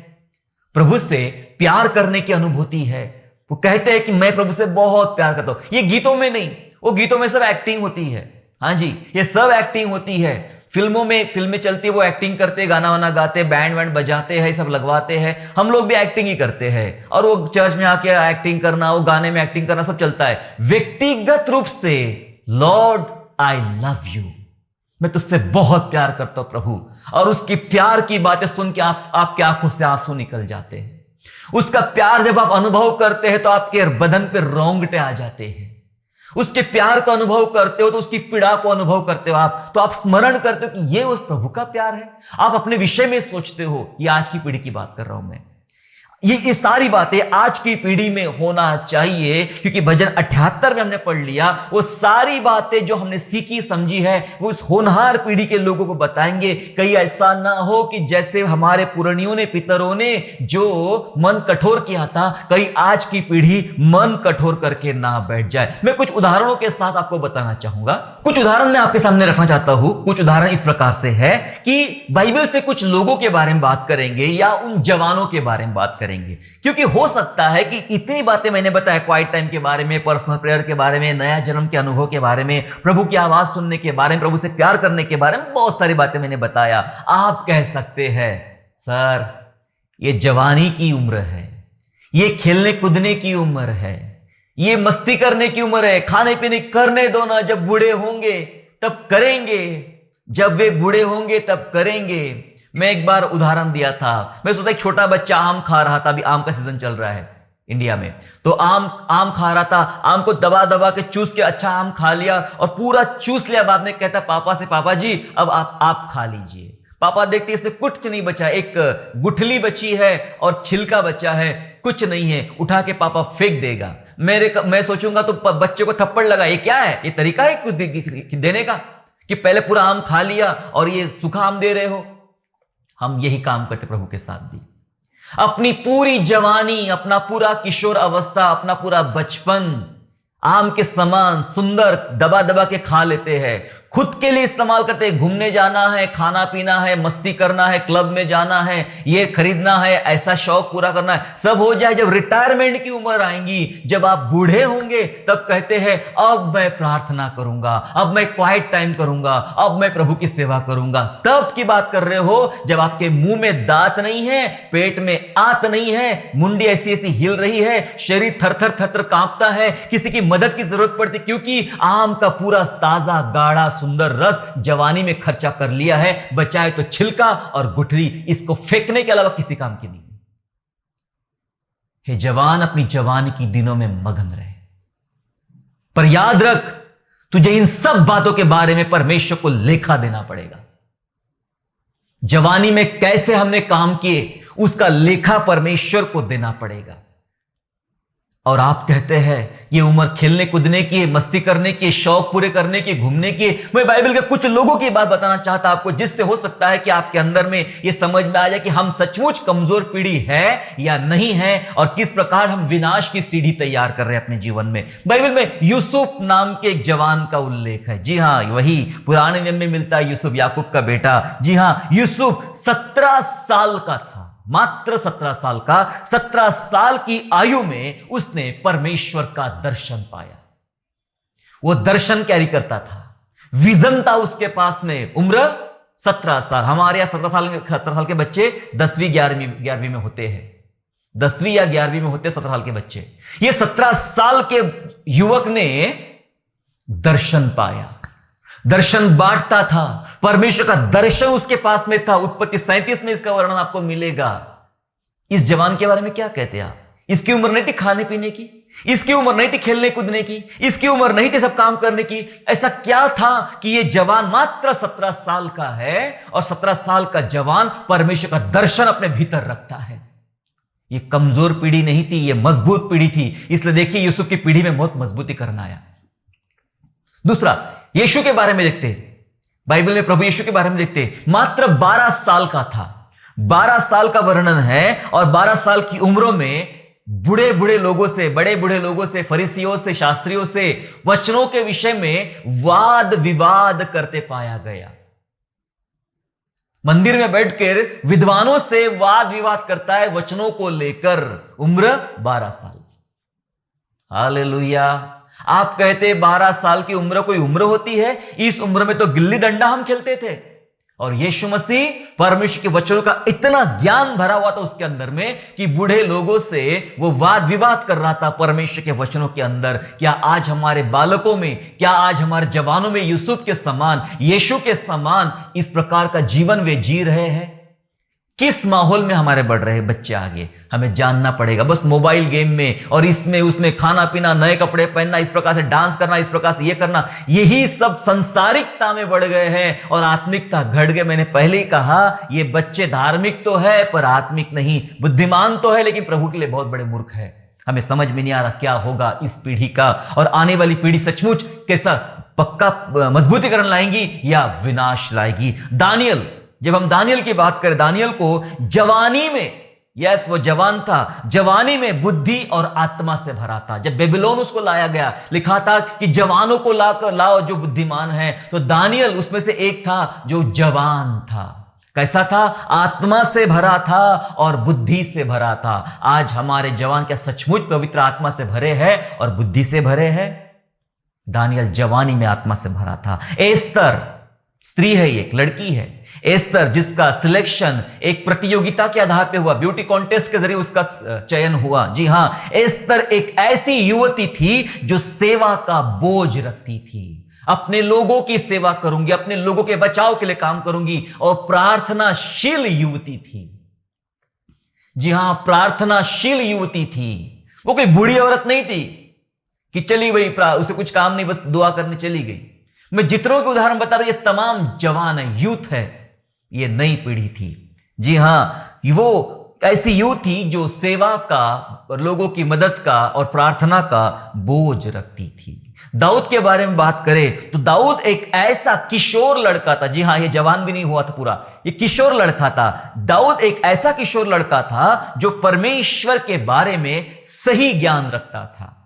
प्रभु से प्यार करने की अनुभूति है? वो कहते हैं कि मैं प्रभु से बहुत प्यार करता हूं। ये गीतों में नहीं, वो गीतों में सब एक्टिंग होती है। हां जी, ये सब एक्टिंग होती है। फिल्में चलती है, वो एक्टिंग करते, गाना वाना गाते, बैंड वैंड बजाते हैं, सब लगवाते हैं। हम लोग भी एक्टिंग ही करते हैं, और वो चर्च में आके एक्टिंग करना, वो गाने में एक्टिंग करना, सब चलता है। व्यक्तिगत रूप से लॉर्ड आई लव यू, मैं तुझसे बहुत प्यार करता हूं प्रभु। और उसकी प्यार की बातें सुन के आपकी आंखों से आंसू निकल जाते हैं। उसका प्यार जब आप अनुभव करते हैं तो आपके बदन पे रोंगटे आ जाते हैं। उसके प्यार का अनुभव करते हो तो उसकी पीड़ा को अनुभव करते हो आप, तो आप स्मरण करते हो कि ये उस प्रभु का प्यार है। आप अपने विषय में सोचते हो। ये आज की पीढ़ी की बात कर रहा हूं मैं। ये सारी बातें आज की पीढ़ी में होना चाहिए, क्योंकि भजन 78 में हमने पढ़ लिया, वो सारी बातें जो हमने सीखी समझी है वो इस होनहार पीढ़ी के लोगों को बताएंगे। कहीं ऐसा ना हो कि जैसे हमारे पुरनियों ने, पितरों ने जो मन कठोर किया था, कहीं आज की पीढ़ी मन कठोर करके ना बैठ जाए। मैं कुछ उदाहरणों के साथ आपको बताना चाहूंगा। कुछ उदाहरण मैं आपके सामने रखना चाहता हूं। कुछ उदाहरण इस प्रकार से है कि बाइबल से कुछ लोगों के बारे में बात करेंगे या उन जवानों के बारे में बात करेंगे, क्योंकि हो सकता है कि इतनी बातें मैंने बताया, क्वाइट टाइम के बारे में, पर्सनल प्रेयर के बारे में, नया जन्म के अनुभव के बारे में, प्रभु की आवाज सुनने के बारे में, प्रभु से प्यार करने के बारे में, बहुत सारी बातें मैंने बताया। आप कह सकते हैं सर ये जवानी की उम्र है, ये खेलने कूदने की उम्र है, ये मस्ती करने की उम्र है, खाने पीने करने दो ना, जब बूढ़े होंगे तब करेंगे, जब वे बूढ़े होंगे तब करेंगे। मैं एक बार उदाहरण दिया था। मैं सोचा एक छोटा बच्चा आम खा रहा था, अभी आम का सीजन चल रहा है इंडिया में, तो आम खा रहा था, आम को दबा दबा के चूस के अच्छा आम खा लिया और पूरा चूस लिया। बाद में कहता पापा से, पापा जी अब आप खा लीजिए। पापा देखते इसमें कुछ नहीं बचा, एक गुठली बची है और छिलका बचा है, कुछ नहीं है, उठा के पापा फेंक देगा। मैं सोचूंगा तो बच्चे को थप्पड़ लगा, ये क्या है, ये तरीका है कुछ देने का कि पहले पूरा आम खा लिया और ये सूखा आम दे रहे हो। हम यही काम करते प्रभु के साथ भी। अपनी पूरी जवानी, अपना पूरा किशोर अवस्था, अपना पूरा बचपन आम के समान सुंदर दबा दबा के खा लेते हैं, खुद के लिए इस्तेमाल करते हैं। घूमने जाना है, खाना पीना है, मस्ती करना है, क्लब में जाना है, ये खरीदना है, ऐसा शौक पूरा करना है, सब हो जाए। जब रिटायरमेंट की उम्र आएंगी, जब आप बूढ़े होंगे, तब कहते हैं अब मैं प्रार्थना करूंगा, अब मैं क्वाइट टाइम करूंगा, अब मैं प्रभु की सेवा करूंगा। तब की बात कर रहे हो जब आपके मुंह में दांत नहीं है, पेट में आंत नहीं है, मुंडी ऐसी ऐसी हिल रही है, शरीर थर थर थर थर कांपता है, किसी की मदद की जरूरत पड़ती, क्योंकि आम का पूरा ताजा गाढ़ा सुंदर रस जवानी में खर्चा कर लिया है, बचाए तो छिलका और गुठली, इसको फेंकने के अलावा किसी काम की नहीं। हे जवान, अपनी जवानी की दिनों में मगन रहे, पर याद रख तुझे इन सब बातों के बारे में परमेश्वर को लेखा देना पड़ेगा। जवानी में कैसे हमने काम किए उसका लेखा परमेश्वर को देना पड़ेगा। और आप कहते हैं ये उम्र खेलने कूदने की, मस्ती करने की, शौक पूरे करने की, घूमने की। मैं बाइबल के कुछ लोगों की बात बताना चाहता आपको, जिससे हो सकता है कि आपके अंदर में ये समझ में आ जाए कि हम सचमुच कमजोर पीढ़ी है या नहीं है, और किस प्रकार हम विनाश की सीढ़ी तैयार कर रहे हैं अपने जीवन में। बाइबल में यूसुफ नाम के एक जवान का उल्लेख है। जी हां, वही पुराने नियम में मिलता है, यूसुफ याकूब का बेटा। जी हां, यूसुफ 17 साल का था, मात्र 17 साल का। 17 साल की आयु में उसने परमेश्वर का दर्शन पाया। वो दर्शन कैरी करता था, विजन था उसके पास में। उम्र 17 साल। हमारे यहां 17 साल के बच्चे 10वीं 11वीं में होते हैं, 10वीं या 11वीं में होते हैं 17 साल के बच्चे। ये 17 साल के युवक ने दर्शन पाया, दर्शन बांटता था। परमेश्वर का दर्शन उसके पास में था। उत्पत्ति 37 में इसका वर्णन आपको मिलेगा। इस जवान के बारे में क्या कहते हैं आप? इसकी उम्र नहीं थी खाने पीने की, इसकी उम्र नहीं थी खेलने कूदने की, इसकी उम्र नहीं थी सब काम करने की। ऐसा क्या था कि ये जवान मात्र 17 साल का है, और 17 साल का जवान परमेश्वर का दर्शन अपने भीतर रखता है। ये कमजोर पीढ़ी नहीं थी, ये मजबूत पीढ़ी थी। इसलिए देखिए यूसुफ की पीढ़ी में बहुत मजबूती करना आया। दूसरा, यीशु के बारे में देखते हैं। बाइबल में प्रभु यीशु के बारे में देखते हैं। मात्र 12 साल का था, 12 साल का वर्णन है। और 12 साल की उम्रों में बूढ़े बूढ़े लोगों से, बड़े बूढ़े लोगों से, फरीसियों से, शास्त्रियों से वचनों के विषय में वाद विवाद करते पाया गया। मंदिर में बैठकर विद्वानों से वाद विवाद करता है वचनों को लेकर। उम्र 12 साल। हालेलुया। आप कहते 12 साल की उम्र कोई उम्र होती है? इस उम्र में तो गिल्ली डंडा हम खेलते थे, और यीशु मसीह परमेश्वर के वचनों का इतना ज्ञान भरा हुआ था उसके अंदर में कि बूढ़े लोगों से वो वाद विवाद कर रहा था परमेश्वर के वचनों के अंदर। क्या आज हमारे बालकों में, क्या आज हमारे जवानों में यूसुफ के समान, यीशु के समान इस प्रकार का जीवन वे जी रहे हैं? किस माहौल में हमारे बढ़ रहे बच्चे आगे, हमें जानना पड़ेगा। बस मोबाइल गेम में और इसमें उसमें खाना पीना, नए कपड़े पहनना, इस प्रकार से डांस करना, इस प्रकार से ये करना, यही सब संसारिकता में बढ़ गए हैं और आत्मिकता घट गए। मैंने पहले ही कहा, ये बच्चे धार्मिक तो है पर आत्मिक नहीं, बुद्धिमान तो है लेकिन प्रभु के लिए बहुत बड़े मूर्ख है। हमें समझ में नहीं आ रहा क्या होगा इस पीढ़ी का, और आने वाली पीढ़ी सचमुच कैसा पक्का मजबूतीकरण लाएंगी या विनाश लाएगी। दानियल, जब हम दानियल की बात करें, दानियल को जवानी में, यस वो जवान था, जवानी में बुद्धि और आत्मा से भरा था। जब बेबीलोन उसको लाया गया, लिखा था कि जवानों को लाओ जो बुद्धिमान है, तो दानियल उसमें से एक था जो जवान था। कैसा था? आत्मा से भरा था और बुद्धि से भरा था। आज हमारे जवान क्या सचमुच पवित्र आत्मा से भरे हैं और बुद्धि से भरे हैं? दानियल जवानी में आत्मा से भरा था। एस्तर स्त्री है, एक लड़की है एस्तर, जिसका सिलेक्शन एक प्रतियोगिता के आधार पे हुआ, ब्यूटी कॉन्टेस्ट के जरिए उसका चयन हुआ। जी हां, एस्तर एक ऐसी युवती थी जो सेवा का बोझ रखती थी। अपने लोगों की सेवा करूंगी, अपने लोगों के बचाव के लिए काम करूंगी, और प्रार्थनाशील युवती थी। जी हां, प्रार्थनाशील युवती थी। वो कोई बूढ़ी औरत नहीं थी कि चली वही उसे कुछ काम नहीं, बस दुआ करने चली गई। मैं जितनों के उदाहरण बता रहा हूं, ये तमाम जवान है, यूथ है, ये नई पीढ़ी थी। जी हां, वो ऐसी यूथ थी जो सेवा का और लोगों की मदद का और प्रार्थना का बोझ रखती थी। दाऊद के बारे में बात करें तो दाऊद एक ऐसा किशोर लड़का था। जी हां, ये जवान भी नहीं हुआ था पूरा, ये किशोर लड़का था। दाऊद एक ऐसा किशोर लड़का था जो परमेश्वर के बारे में सही ज्ञान रखता था,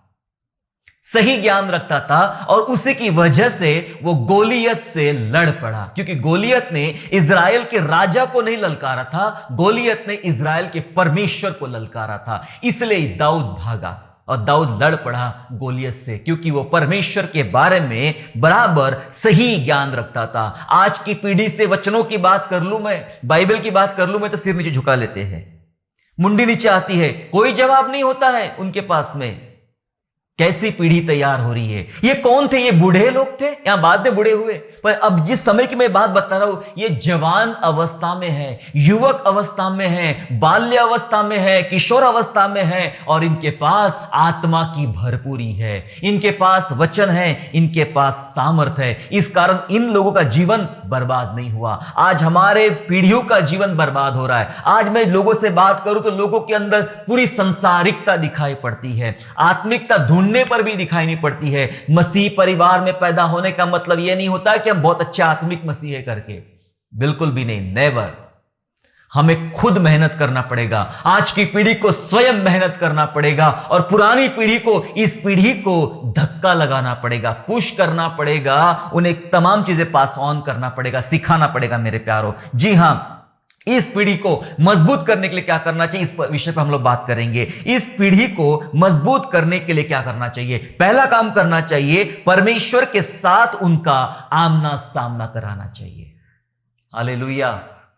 सही ज्ञान रखता था, और उसी की वजह से वो गोलियत से लड़ पड़ा। क्योंकि गोलियत ने इजराइल के राजा को नहीं ललकारा था, गोलियत ने इजराइल के परमेश्वर को ललकारा था। इसलिए दाऊद भागा और दाऊद लड़ पड़ा गोलियत से, क्योंकि वो परमेश्वर के बारे में बराबर सही ज्ञान रखता था। आज की पीढ़ी से वचनों की बात कर लूं मैं, बाइबल की बात कर लूं मैं, तो सिर नीचे झुका लेते हैं, मुंडी नीचे आती है, कोई जवाब नहीं होता है उनके पास में। कैसी पीढ़ी तैयार हो रही है। ये कौन थे? ये बूढ़े लोग थे, यहां बाद में बूढ़े हुए, पर अब जिस समय की मैं बात बता रहा हूं, ये जवान अवस्था में है, युवक अवस्था में है, बाल्य अवस्था में है, किशोर अवस्था में है, और इनके पास आत्मा की भरपूरी है, इनके पास वचन है, इनके पास सामर्थ है। इस कारण इन लोगों का जीवन बर्बाद नहीं हुआ। आज हमारे पीढ़ियों का जीवन बर्बाद हो रहा है। आज मैं लोगों से बात करूं तो लोगों के अंदर पूरी संसारिकता दिखाई पड़ती है, आत्मिकता ढूंढने पर भी दिखाई नहीं पड़ती है। मसीह परिवार में पैदा होने का मतलब यह नहीं होता कि हम बहुत अच्छे आत्मिक मसीह है करके, बिल्कुल भी नहीं, नेवर। हमें खुद मेहनत करना पड़ेगा, आज की पीढ़ी को स्वयं मेहनत करना पड़ेगा, और पुरानी पीढ़ी को, इस पीढ़ी को धक्का लगाना पड़ेगा, पुश करना पड़ेगा, उन्हें तमाम चीजें पास ऑन करना पड़ेगा, सिखाना पड़ेगा मेरे प्यारों। जी हां, इस पीढ़ी को मजबूत करने के लिए क्या करना चाहिए, इस विषय पर हम लोग बात करेंगे। इस पीढ़ी को मजबूत करने के लिए क्या करना चाहिए? पहला काम करना चाहिए, परमेश्वर के साथ उनका आमना सामना कराना चाहिए। हालेलुया।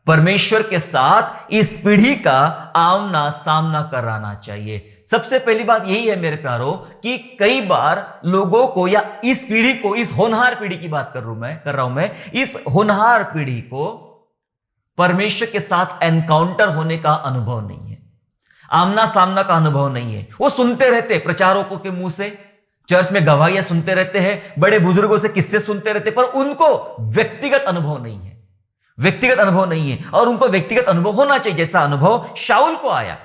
परमेश्वर के साथ इस पीढ़ी का आमना सामना कराना चाहिए। सबसे पहली बात यही है मेरे प्यारों कि कई बार लोगों को, या इस पीढ़ी को, इस होनहार पीढ़ी की बात कर रहा हूं मैं, इस होनहार पीढ़ी को परमेश्वर के साथ एनकाउंटर होने का अनुभव नहीं है, आमना सामना का अनुभव नहीं है। वो सुनते रहते प्रचारकों के मुंह से, चर्च में गवाहियां सुनते रहते हैं, बड़े बुजुर्गों से किस्से सुनते रहते, पर उनको व्यक्तिगत अनुभव नहीं है, व्यक्तिगत अनुभव नहीं है। और उनको व्यक्तिगत अनुभव होना चाहिए, जैसा अनुभव शाऊल को आया,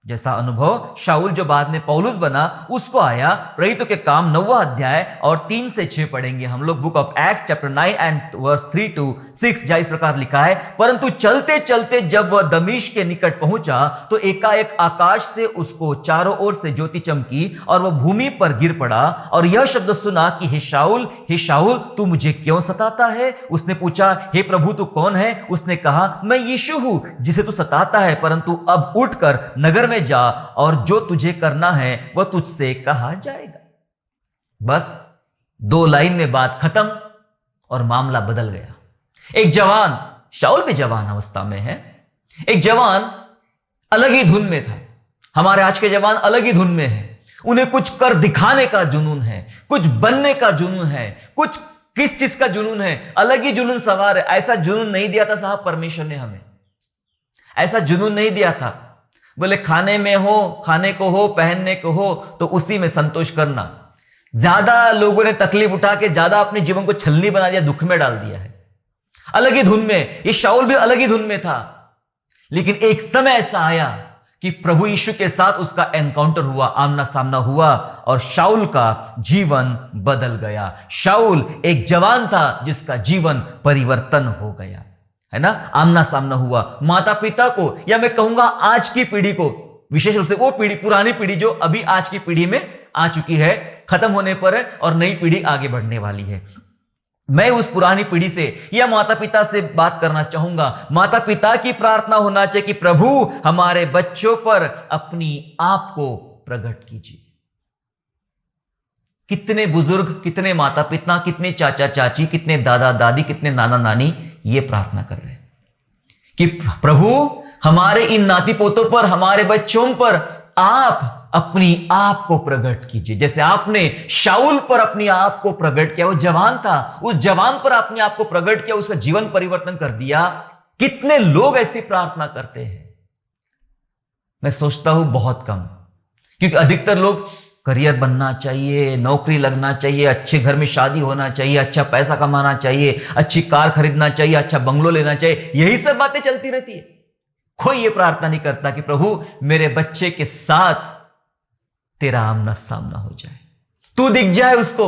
जैसा अनुभव शाऊल जो बाद में पौलुस बना उसको आया। प्रेरितों के काम 9वां अध्याय और 3 से 6 पढ़ेंगे हम लोग, book of Acts chapter 9 and verse 3 to 6, जहां इस प्रकार लिखा है, परंतु चलते चलते जब वह दमिश्क के निकट पहुंचा तो एकाएक आकाश से उसको चारों ओर से ज्योति चमकी और वह भूमि पर गिर पड़ा और यह शब्द सुना कि हे शाऊल तू मुझे क्यों सताता है? उसने पूछा, हे प्रभु तू कौन है? उसने कहा, मैं यीशु हूं जिसे तू सताता है, परंतु अब उठकर नगर में जा और जो तुझे करना है वह तुझसे कहा जाएगा। बस 2 लाइन में बात खत्म और मामला बदल गया। एक जवान शाऊल भी जवान अवस्था में है। एक जवान अलग ही धुन में था। हमारे आज के जवान अलग ही धुन में है। उन्हें कुछ कर दिखाने का जुनून है, कुछ बनने का जुनून है, कुछ किस चीज का जुनून है, अलग ही जुनून सवार है। ऐसा जुनून नहीं दिया था साहब परमेश्वर ने हमें, ऐसा जुनून नहीं दिया था। बोले खाने में हो, खाने को हो, पहनने को हो तो उसी में संतोष करना। ज्यादा लोगों ने तकलीफ उठा के ज्यादा अपने जीवन को छलनी बना दिया, दुख में डाल दिया है। अलग ही धुन में, ये शाऊल भी अलग ही धुन में था। लेकिन एक समय ऐसा आया कि प्रभु यीशु के साथ उसका एनकाउंटर हुआ, आमना सामना हुआ और शाऊल का जीवन बदल गया। शाऊल एक जवान था जिसका जीवन परिवर्तन हो गया, है ना। आमना सामना हुआ। माता पिता को, या मैं कहूंगा आज की पीढ़ी को, विशेष रूप से वो पीढ़ी, पुरानी पीढ़ी जो अभी आज की पीढ़ी में आ चुकी है, खत्म होने पर है और नई पीढ़ी आगे बढ़ने वाली है। मैं उस पुरानी पीढ़ी से या माता पिता से बात करना चाहूंगा। माता पिता की प्रार्थना होना चाहिए कि प्रभु हमारे बच्चों पर अपनी आप को प्रकट कीजिए। कितने बुजुर्ग, कितने माता पिता, कितने चाचा चाची, कितने दादा दादी, कितने नाना नानी ये प्रार्थना कर रहे हैं कि प्रभु हमारे इन नाती पोतों पर, हमारे बच्चों पर आप अपनी आप को प्रकट कीजिए। जैसे आपने शाऊल पर अपनी आप को प्रकट किया, वो जवान था, उस जवान पर अपने आप को प्रकट किया, उसका जीवन परिवर्तन कर दिया। कितने लोग ऐसी प्रार्थना करते हैं? मैं सोचता हूं बहुत कम, क्योंकि अधिकतर लोग करियर बनना चाहिए, नौकरी लगना चाहिए, अच्छे घर में शादी होना चाहिए, अच्छा पैसा कमाना चाहिए, अच्छी कार खरीदना चाहिए, अच्छा बंगलो लेना चाहिए, यही सब बातें चलती रहती है। कोई ये प्रार्थना नहीं करता कि प्रभु मेरे बच्चे के साथ तेरा आमना सामना हो जाए, तू दिख जाए उसको,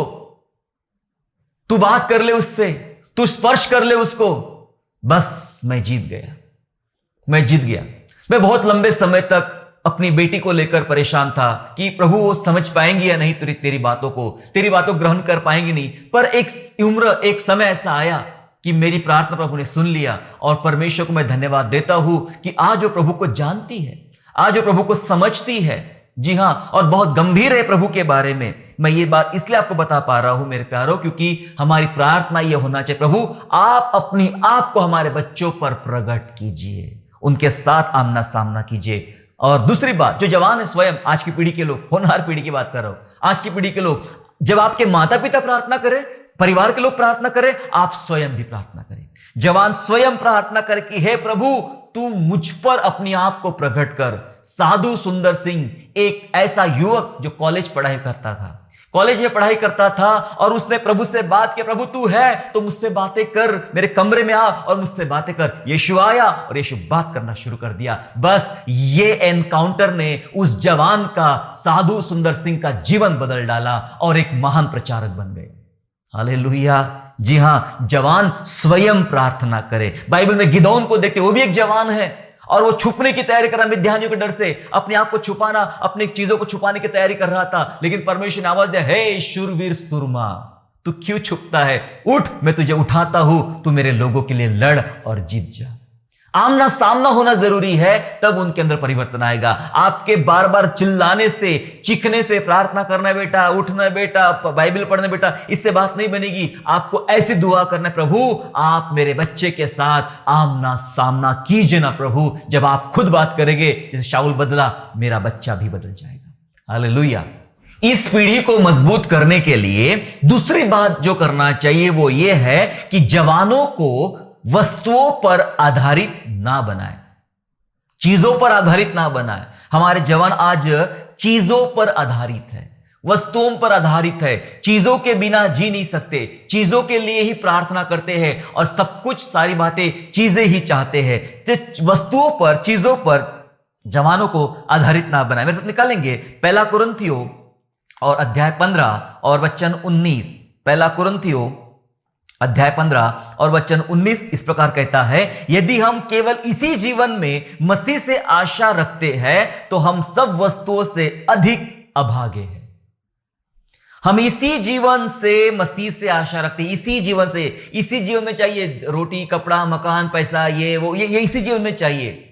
तू बात कर ले उससे, तू स्पर्श कर ले उसको, बस मैं जीत गया, मैं जीत गया। मैं बहुत लंबे समय तक अपनी बेटी को लेकर परेशान था कि प्रभु वो समझ पाएंगी या नहीं तेरी बातों को, तेरी बातों ग्रहण कर पाएंगी नहीं। पर एक उम्र, एक समय ऐसा आया कि मेरी प्रार्थना प्रभु ने सुन लिया और परमेश्वर को मैं धन्यवाद देता हूं कि आज वो प्रभु को जानती है, आज वो प्रभु को समझती है। जी हां, और बहुत गंभीर है प्रभु के बारे में। मैं ये बात इसलिए आपको बता पा रहा हूं मेरे प्यारों, क्योंकि हमारी प्रार्थना ये होना चाहिए, प्रभु आप अपनी आप को हमारे बच्चों पर प्रकट कीजिए, उनके साथ आमना सामना कीजिए। और दूसरी बात, जो जवान है स्वयं, आज की पीढ़ी के लोग, होनहार पीढ़ी की बात कर रहा हूं, आज की पीढ़ी के लोग, जब आपके माता पिता प्रार्थना करें, परिवार के लोग प्रार्थना करें, आप स्वयं भी प्रार्थना करें। जवान स्वयं प्रार्थना करे कि हे प्रभु तू मुझ पर अपनी आप को प्रकट कर। साधु सुंदर सिंह एक ऐसा युवक जो कॉलेज पढ़ाई करता था, कॉलेज में पढ़ाई करता था और उसने प्रभु से बात की, प्रभु तू है तो मुझसे बातें कर, मेरे कमरे में आ और मुझसे बातें कर। यीशु आया और यीशु बात करना शुरू कर दिया। बस ये एनकाउंटर ने उस जवान का, साधु सुंदर सिंह का जीवन बदल डाला और एक महान प्रचारक बन गए। हालेलुया। जी हां, जवान स्वयं प्रार्थना करे। बाइबल में गिदोन को देखते, वो भी एक जवान है और वो छुपने की तैयारी कर रहा, मिद्यानियों के डर से अपने आप को छुपाना, अपनी चीजों को छुपाने की तैयारी कर रहा था। लेकिन परमेश्वर ने आवाज दिया, हे शूरवीर सुरमा, तू क्यों छुपता है? उठ, मैं तुझे उठाता हूं, तू मेरे लोगों के लिए लड़ और जीत जा। आमना सामना होना जरूरी है, तब उनके अंदर परिवर्तन आएगा। आपके बार बार चिल्लाने से, चीखने से, प्रार्थना करना बेटा, उठना बेटा, बाइबल पढ़ना बेटा, इससे बात नहीं बनेगी। आपको ऐसी दुआ करना, प्रभु आप मेरे बच्चे के साथ आमना सामना कीजिए ना प्रभु। जब आप खुद बात करेंगे, जैसे शाऊल बदला, मेरा बच्चा भी बदल जाएगा। हालेलुया। इस पीढ़ी को मजबूत करने के लिए दूसरी बात जो करना चाहिए वो ये है कि जवानों को वस्तुओं पर आधारित ना बनाए, चीजों पर आधारित ना बनाए। हमारे जवान आज चीजों पर आधारित है, वस्तुओं पर आधारित है, चीजों के बिना जी नहीं सकते, चीजों के लिए ही प्रार्थना करते हैं और सब कुछ, सारी बातें चीजें ही चाहते हैं। तो वस्तुओं पर, चीजों पर जवानों को आधारित ना बनाए। मेरे साथ निकालेंगे पहला कुरिन्थियों और अध्याय 15 और वचन 19। पहला कुरिन्थियों अध्याय 15 और वचन 19 इस प्रकार कहता है, यदि हम केवल इसी जीवन में मसीह से आशा रखते हैं तो हम सब वस्तुओं से अधिक अभागे हैं। हम इसी जीवन से मसीह से आशा रखते हैं, इसी जीवन से, इसी जीवन में चाहिए रोटी, कपड़ा, मकान, पैसा, ये वो, ये इसी जीवन में चाहिए।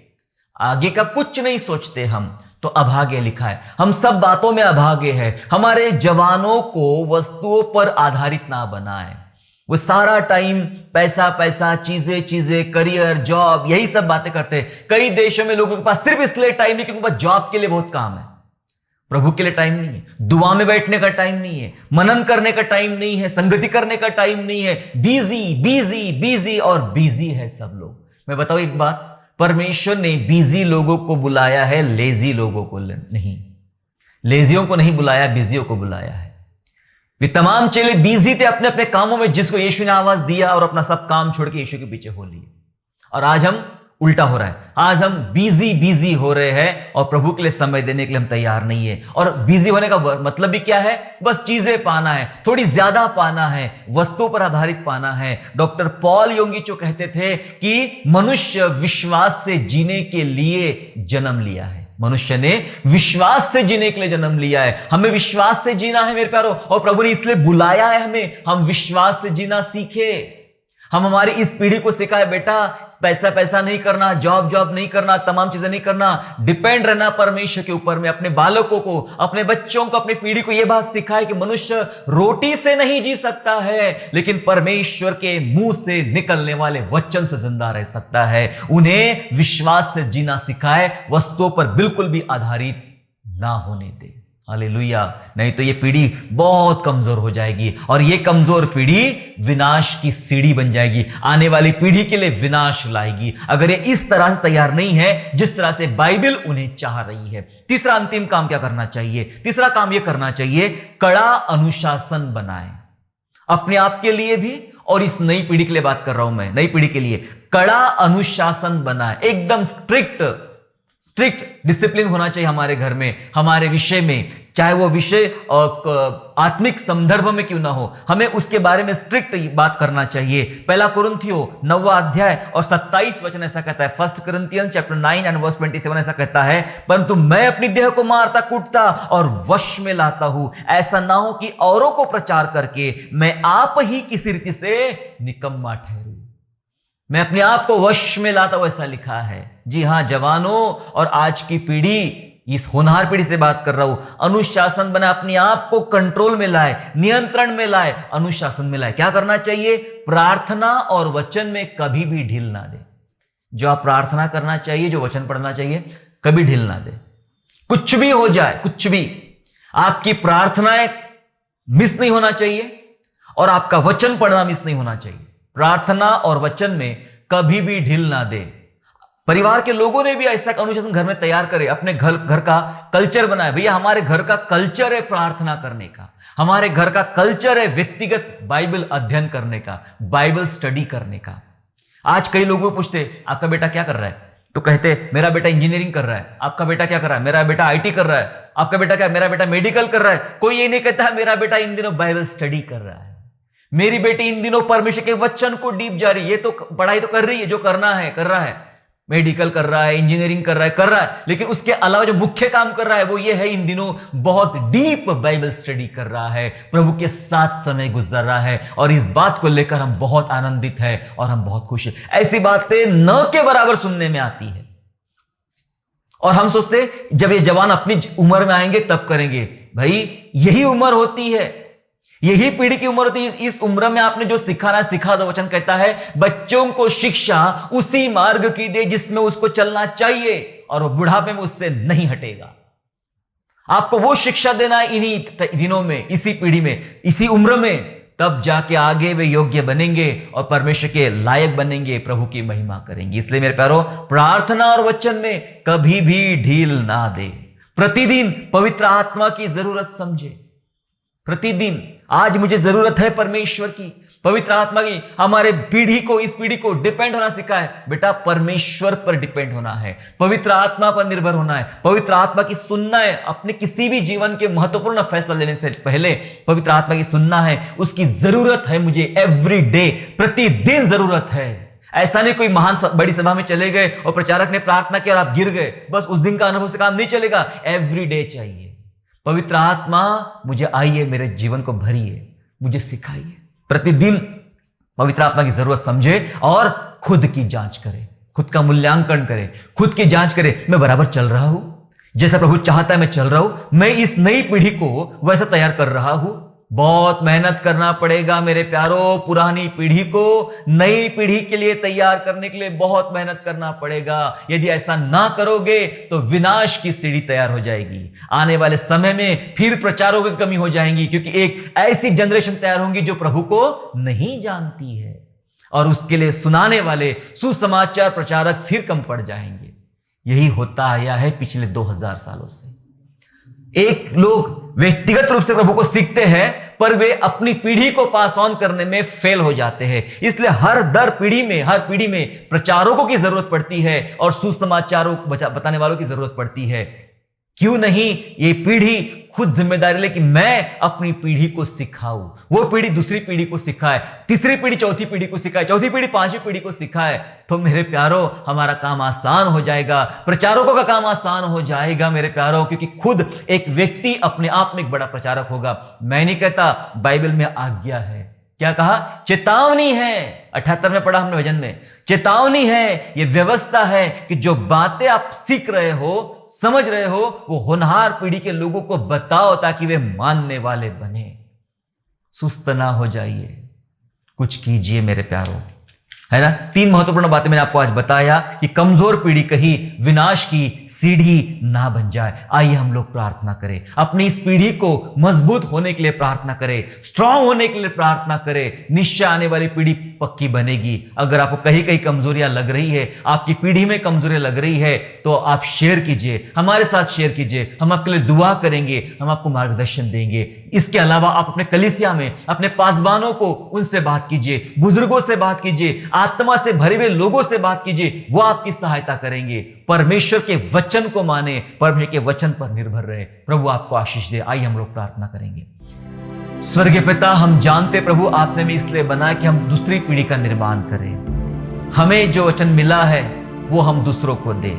आगे का कुछ नहीं सोचते हम, तो अभागे लिखा है। हम सब बातों में अभागे हैं। हमारे जवानों को वस्तुओं पर आधारित ना बनाए। वो सारा टाइम पैसा पैसा, चीजें चीजें, करियर, जॉब, यही सब बातें करते हैं। कई देशों में लोगों के पास सिर्फ इसलिए टाइम नहीं क्योंकि उनके पास जॉब के लिए बहुत काम है, प्रभु के लिए टाइम नहीं है, दुआ में बैठने का टाइम नहीं है, मनन करने का टाइम नहीं है, संगति करने का टाइम नहीं है। बिजी बिजी बिजी और बिजी है सब लोग। मैं बताऊं एक बात, परमेश्वर ने बिजी लोगों को बुलाया है, लेजी लोगों को नहीं। लेजियों को नहीं बुलाया, बिजियों को बुलाया है। वे तमाम चेले बिजी थे अपने अपने कामों में, जिसको यीशु ने आवाज दिया और अपना सब काम छोड़ के यीशु के पीछे हो लिए। और आज हम उल्टा हो रहा है, आज हम बिजी बिजी हो रहे हैं और प्रभु के लिए समय देने के लिए हम तैयार नहीं है। और बिजी होने का मतलब भी क्या है? बस चीजें पाना है, थोड़ी ज्यादा पाना है, वस्तुओं पर आधारित पाना है। डॉक्टर पॉल योंगिचो कहते थे कि मनुष्य विश्वास से जीने के लिए जन्म लिया है। मनुष्य ने विश्वास से जीने के लिए जन्म लिया है। हमें विश्वास से जीना है मेरे प्यारों, और प्रभु ने इसलिए बुलाया है हमें, हम विश्वास से जीना सीखे। हम हमारी इस पीढ़ी को सिखाए, बेटा पैसा पैसा नहीं करना, जॉब जॉब नहीं करना, तमाम चीजें नहीं करना, डिपेंड रहना परमेश्वर के ऊपर में। अपने बालकों को, अपने बच्चों को, अपनी पीढ़ी को यह बात सिखाए कि मनुष्य रोटी से नहीं जी सकता है, लेकिन परमेश्वर के मुंह से निकलने वाले वचन से जिंदा रह सकता है। उन्हें विश्वास से जीना सिखाए, वस्तुओं पर बिल्कुल भी आधारित ना होने दे। हालेलुया। नहीं तो ये पीढ़ी बहुत कमजोर हो जाएगी, और ये कमजोर पीढ़ी विनाश की सीढ़ी बन जाएगी, आने वाली पीढ़ी के लिए विनाश लाएगी, अगर ये इस तरह से तैयार नहीं है जिस तरह से बाइबल उन्हें चाह रही है। तीसरा अंतिम काम क्या करना चाहिए? तीसरा काम यह करना चाहिए, कड़ा अनुशासन बनाएं, अपने आप के लिए भी और इस नई पीढ़ी के लिए बात कर रहा हूं मैं। नई पीढ़ी के लिए कड़ा अनुशासन बनाएं, एकदम स्ट्रिक्ट डिसिप्लिन होना चाहिए हमारे घर में, हमारे विषय में, चाहे वो विषय आत्मिक संदर्भ में क्यों ना हो, हमें उसके बारे में स्ट्रिक्ट बात करना चाहिए। पहला कुरिन्थियों 9वां अध्याय और 27 वचन ऐसा कहता है, 1 Corinthians chapter 9 and verse 27 ऐसा कहता है, परंतु मैं अपनी देह को मारता कूटता और वश में लाता हूं, ऐसा ना हो कि औरों को प्रचार करके मैं आप ही किसी रीति से निकम्मा ठहरूं। मैं अपने आप को वश में लाता हूं, ऐसा लिखा है। जी हां जवानों, और आज की पीढ़ी, इस होनहार पीढ़ी से बात कर रहा हूं। अनुशासन बना, अपने आप को कंट्रोल में लाए, नियंत्रण में लाए, अनुशासन में लाए। क्या करना चाहिए? प्रार्थना और वचन में कभी भी ढील ना दे। जो आप प्रार्थना करना चाहिए, जो वचन पढ़ना चाहिए, कभी ढील ना दे। कुछ भी हो जाए, कुछ भी, आपकी प्रार्थनाएं मिस नहीं होना चाहिए और आपका वचन पढ़ना मिस नहीं होना चाहिए। प्रार्थना और वचन में कभी भी ढील ना दे। परिवार के लोगों ने भी ऐसा अनुशासन घर में तैयार करे, अपने घर का कल्चर बनाए। भैया हमारे घर का कल्चर है प्रार्थना करने का, हमारे घर का कल्चर है व्यक्तिगत बाइबल अध्ययन करने का, बाइबल स्टडी करने का। आज कई लोगों को पूछते, आपका बेटा क्या कर रहा है? तो कहते मेरा बेटा इंजीनियरिंग कर रहा है। आपका बेटा क्या कर रहा है? मेरा बेटा आईटी कर रहा है। आपका बेटा क्या? मेरा बेटा मेडिकल कर रहा है। कोई ये नहीं कहता मेरा बेटा इन दिनों बाइबल स्टडी कर रहा है, मेरी बेटी इन दिनों परमेश्वर के वचन को डीप जा रही है। ये तो पढ़ाई तो कर रही है, जो करना है कर रहा है, मेडिकल कर रहा है, इंजीनियरिंग कर रहा है, लेकिन उसके अलावा जो मुख्य काम कर रहा है वो ये है, इन दिनों बहुत डीप बाइबल स्टडी कर रहा है, प्रभु के साथ समय गुजर रहा है। और इस बात को लेकर हम बहुत आनंदित हैं और हम बहुत खुश हैं। ऐसी बातें न के बराबर सुनने में आती है, और हम सोचते जब ये जवान अपनी उम्र में आएंगे तब करेंगे। भाई यही उम्र होती है, यही पीढ़ी की उम्र होती है। इस उम्र में आपने जो सिखाना सिखा दो। वचन कहता है बच्चों को शिक्षा उसी मार्ग की दे जिसमें उसको चलना चाहिए, और वो बुढ़ापे में उससे नहीं हटेगा। आपको वो शिक्षा देना है इन्हीं दिनों में, इसी पीढ़ी में, इसी उम्र में, तब जाके आगे वे योग्य बनेंगे और परमेश्वर के लायक बनेंगे, प्रभु की महिमा करेंगे। इसलिए मेरे प्यारो, प्रार्थना और वचन में कभी भी ढील ना दे। प्रतिदिन पवित्र आत्मा की जरूरत समझे। प्रतिदिन आज मुझे जरूरत है परमेश्वर की, पवित्र आत्मा की। हमारे पीढ़ी को, इस पीढ़ी को डिपेंड होना सिखाए। बेटा परमेश्वर पर डिपेंड होना है, पवित्र आत्मा पर निर्भर होना है, पवित्र आत्मा की सुनना है। अपने किसी भी जीवन के महत्वपूर्ण फैसला लेने से पहले पवित्र आत्मा की सुनना है। उसकी जरूरत है मुझे, एवरी डे, प्रतिदिन जरूरत है। ऐसा नहीं कोई महान बड़ी सभा में चले गए और प्रचारक ने प्रार्थना किया और आप गिर गए, बस उस दिन का अनुभव से काम नहीं चलेगा। एवरी डे चाहिए। पवित्र आत्मा मुझे आइए, मेरे जीवन को भरिए, मुझे सिखाइए। प्रतिदिन पवित्र आत्मा की जरूरत समझे और खुद की जांच करे, खुद का मूल्यांकन करे, खुद की जांच करे। मैं बराबर चल रहा हूं, जैसा प्रभु चाहता है मैं चल रहा हूं, मैं इस नई पीढ़ी को वैसा तैयार कर रहा हूं। बहुत मेहनत करना पड़ेगा मेरे प्यारों। पुरानी पीढ़ी को नई पीढ़ी के लिए तैयार करने के लिए बहुत मेहनत करना पड़ेगा। यदि ऐसा ना करोगे तो विनाश की सीढ़ी तैयार हो जाएगी। आने वाले समय में फिर प्रचारों की कमी हो जाएगी, क्योंकि एक ऐसी जनरेशन तैयार होंगी जो प्रभु को नहीं जानती है, और उसके लिए सुनाने वाले सुसमाचार प्रचारक फिर कम पड़ जाएंगे। यही होता आया है पिछले 2000 सालों से। एक लोग व्यक्तिगत रूप से प्रभु को सीखते हैं, पर वे अपनी पीढ़ी को पास ऑन करने में फेल हो जाते हैं। इसलिए हर पीढ़ी में प्रचारकों की जरूरत पड़ती है और सुसमाचारों बताने वालों की जरूरत पड़ती है। क्यों नहीं ये पीढ़ी खुद जिम्मेदारी ले कि मैं अपनी पीढ़ी को सिखाऊं, वो पीढ़ी दूसरी पीढ़ी को सिखाए, तीसरी पीढ़ी चौथी पीढ़ी को सिखाए, चौथी पीढ़ी पांचवी पीढ़ी को सिखाए, तो मेरे प्यारों हमारा काम आसान हो जाएगा, प्रचारकों का काम आसान हो जाएगा मेरे प्यारों, क्योंकि खुद एक व्यक्ति अपने आप में एक बड़ा प्रचारक होगा। मैं नहीं कहता, बाइबल में आज्ञा है। क्या कहा? चेतावनी है। 78 में पढ़ा हमने वचन में, चेतावनी है, ये व्यवस्था है कि जो बातें आप सीख रहे हो, समझ रहे हो, वो होनहार पीढ़ी के लोगों को बताओ ताकि वे मानने वाले बने। सुस्त ना हो जाइए, कुछ कीजिए मेरे प्यारों, है ना। 3 महत्वपूर्ण बातें मैंने आपको आज बताया कि कमजोर पीढ़ी कहीं विनाश की सीढ़ी ना बन जाए। आइए हम लोग प्रार्थना करें, अपनी इस पीढ़ी को मजबूत होने के लिए प्रार्थना करें, स्ट्रांग होने के लिए प्रार्थना करें। निश्चय आने वाली पीढ़ी पक्की बनेगी। अगर आपको कहीं कहीं कमजोरियां लग रही है, आपकी पीढ़ी में कमजोरियां लग रही है, तो आप शेयर कीजिए, हमारे साथ शेयर कीजिए। हम आपके लिए दुआ करेंगे, हम आपको मार्गदर्शन देंगे। इसके अलावा आप अपने कलीसिया में अपने पासवानों को उनसे बात कीजिए, बुजुर्गों से बात कीजिए, आत्मा से भरे हुए लोगों से बात कीजिए, वो आपकी सहायता करेंगे। परमेश्वर के वचन को माने, परमेश्वर के वचन पर निर्भर रहे। प्रभु आपको आशीष दे। आइए हम लोग प्रार्थना करेंगे। स्वर्गीय पिता, हम जानते प्रभु आपने भी इसलिए बनाया कि हम दूसरी पीढ़ी का निर्माण करें। हमें जो वचन मिला है वो हम दूसरों को दे।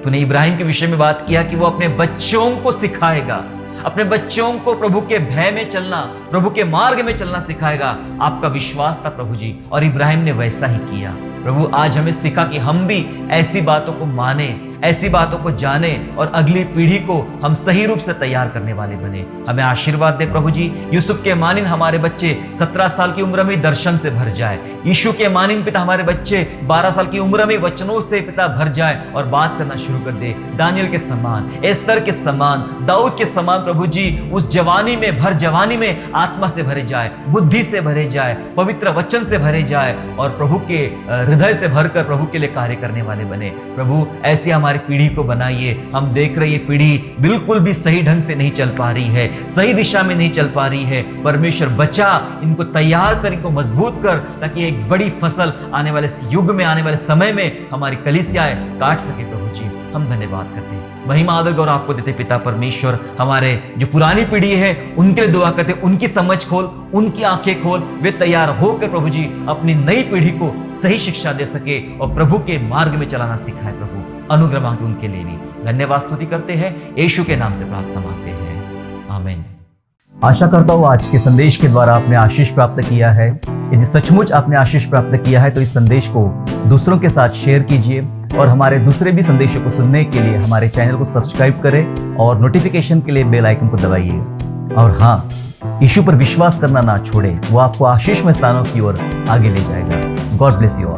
तूने इब्राहिम के विषय में बात किया कि वो अपने बच्चों को सिखाएगा, अपने बच्चों को प्रभु के भय में चलना, प्रभु के मार्ग में चलना सिखाएगा। आपका विश्वास था प्रभु जी, और इब्राहिम ने वैसा ही किया। प्रभु आज हमें सिखा कि हम भी ऐसी बातों को माने, ऐसी बातों को जाने, और अगली पीढ़ी को हम सही रूप से तैयार करने वाले बने। हमें आशीर्वाद दे प्रभु जी। यूसुफ के मानिन हमारे बच्चे 17 साल की उम्र में दर्शन से भर जाए। यीशु के मानिन पिता हमारे बच्चे 12 साल की उम्र में वचनों से पिता भर जाए और बात करना शुरू कर दे। दानियल के समान, एस्तर के समान, दाऊद के समान प्रभु जी उस जवानी में, भर जवानी में आत्मा से भरे जाए, बुद्धि से भरे जाए, पवित्र वचन से भरे जाए, और प्रभु के हृदय से भरकर प्रभु के लिए कार्य करने वाले बने। प्रभु ऐसी हमारी पीढ़ी को बनाइए। हम देख रहे ये पीढ़ी बिल्कुल भी सही ढंग से नहीं चल पा रही है, सही दिशा में नहीं चल पा रही है। परमेश्वर बचा, इनको तैयार कर, इनको मजबूत कर, ताकि एक बड़ी फसल आने वाले युग में, आने वाले समय में हमारी कलीसियाएं काट सके। प्रभु जी हम धन्यवाद करते हैं, महिमा आदर गौरव आपको देते पिता परमेश्वर। हमारे जो पुरानी पीढ़ी है उनके लिए दुआ करते, उनकी समझ खोल, उनकी आंखें खोल, वे तैयार होकर प्रभु जी अपनी नई पीढ़ी को सही शिक्षा दे सके और प्रभु के मार्ग में चलाना सिखाए। प्रभु अनुग्रह मांगते उनके लिए भी। धन्यवाद स्तुति करते हैं, यीशु के नाम से प्रार्थना मांगते हैं, आमीन। आशा करता हूँ आज के संदेश के द्वारा आपने आशीष प्राप्त किया है। यदि सचमुच आपने आशीष प्राप्त किया है तो इस संदेश को दूसरों के साथ शेयर कीजिए, और हमारे दूसरे भी संदेशों को सुनने के लिए हमारे चैनल को सब्सक्राइब करें और नोटिफिकेशन के लिए बेल आइकन को दबाइए। और हाँ, यीशु पर विश्वास करना ना छोड़े, वो आपको आशीषमय स्थानों की ओर आगे ले जाएगा। God bless you all.